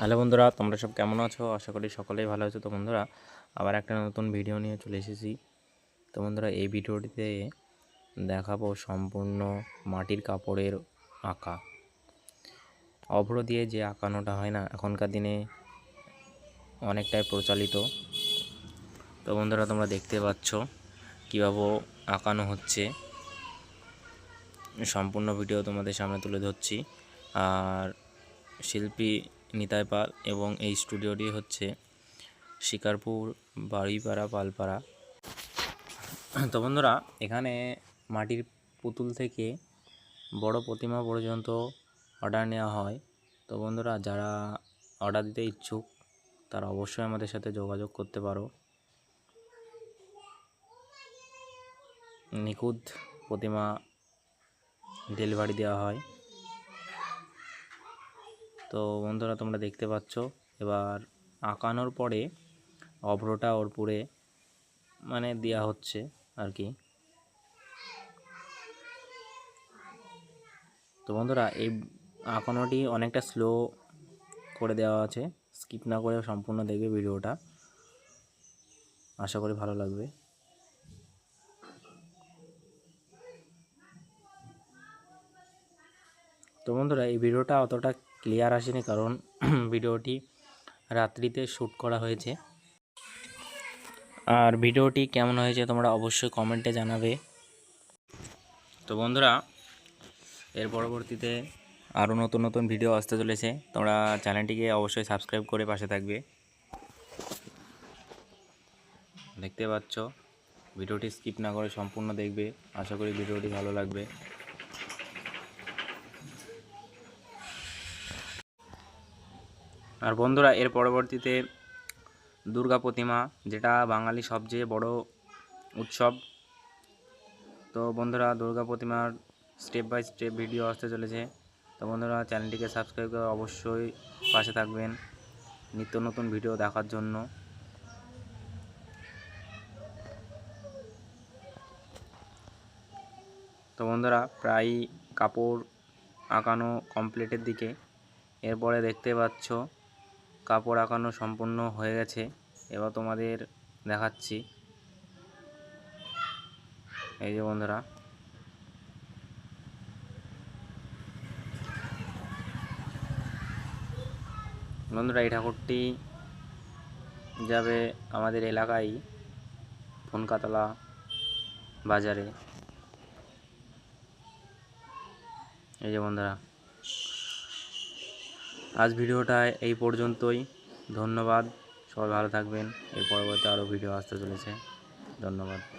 Hello বন্ধুরা, তোমরা সব কেমন আছো? আশা করি সকলেই ভালো আছো। তো বন্ধুরা, আবার একটা নতুন ভিডিও নিয়ে চলে এসেছি। তো বন্ধুরা, এই ভিডিওটিতে দেখাবো সম্পূর্ণ মাটির কাপড়ের আঁকা। অভ্র দিয়ে যে আঁকানোটা হয় না, এখনকার দিনে অনেকটাই প্রচলিত। তো বন্ধুরা, তোমরা দেখতে পাচ্ছ কীভাবে আঁকানো হচ্ছে। সম্পূর্ণ ভিডিও তোমাদের সামনে তুলে ধরছি। আর শিল্পী নিতাই পাল এবং এই স্টুডিওটি হচ্ছে শিকারপুর বাড়িপাড়া পালপাড়া। তো বন্ধুরা, এখানে মাটির পুতুল থেকে বড় প্রতিমা পর্যন্ত অর্ডার নেওয়া হয়। তো বন্ধুরা, যারা অর্ডার দিতে ইচ্ছুক তারা অবশ্যই আমাদের সাথে যোগাযোগ করতে পারো। নিখুঁত প্রতিমা ডেলিভারি দেওয়া হয়। তো বন্ধুরা, তোমরা দেখতে পাচ্ছ এবার আঁকানোর পরে অভ্রটা ওর পুরে দেওয়া হচ্ছে আর কি। তো বন্ধুরা, এই আঁকানোটি অনেকটা স্লো করে দেওয়া আছে, স্কিপ না করে সম্পূর্ণ দেখবে ভিডিওটা, আশা করি ভালো লাগবে। তো বন্ধুরা, এই ভিডিওটা অতটা ক্লিয়ার আসেনি কারণ ভিডিওটি রাত্রিতে শ্যুট করা হয়েছে। আর ভিডিওটি কেমন হয়েছে তোমরা অবশ্যই কমেন্টে জানাবে। তো বন্ধুরা, এর পরবর্তীতে আরও নতুন নতুন ভিডিও আসতে চলেছে। তোমরা চ্যানেলটিকে অবশ্যই সাবস্ক্রাইব করে পাশে থাকবে। দেখতে পাচ্ছ, ভিডিওটি স্কিপ না করে সম্পূর্ণ দেখবে, আশা করি ভিডিওটি ভালো লাগবে। আর বন্ধুরা, এর পরবর্তীতে দুর্গা প্রতিমা, যেটা বাঙালি সবচেয়ে বড় উৎসব। তো বন্ধুরা, দুর্গা প্রতিমার স্টেপ বাই স্টেপ ভিডিও আসতে চলেছে। তো বন্ধুরা, চ্যানেলটিকে সাবস্ক্রাইব করে অবশ্যই পাশে থাকবেন নিত্য নতুন ভিডিও দেখার জন্য। তো বন্ধুরা, প্রায় কাপড় আঁকানো কমপ্লিটের দিকে। এরপরে দেখতে পাচ্ছ কাপড় আঁকানো সম্পূর্ণ হয়ে গেছে। এবার তোমাদের দেখাচ্ছি। এই যে বন্ধুরা, এই ঠাকুরটি যাবে আমাদের এলাকায় ফোনকাতলা বাজারে। এই যে বন্ধুরা, আজ ভিডিওটা এই পর্যন্তই। ধন্যবাদ, সবাই ভালো থাকবেন। এর পরবর্তী আরও ভিডিও আসতে চলেছে। ধন্যবাদ।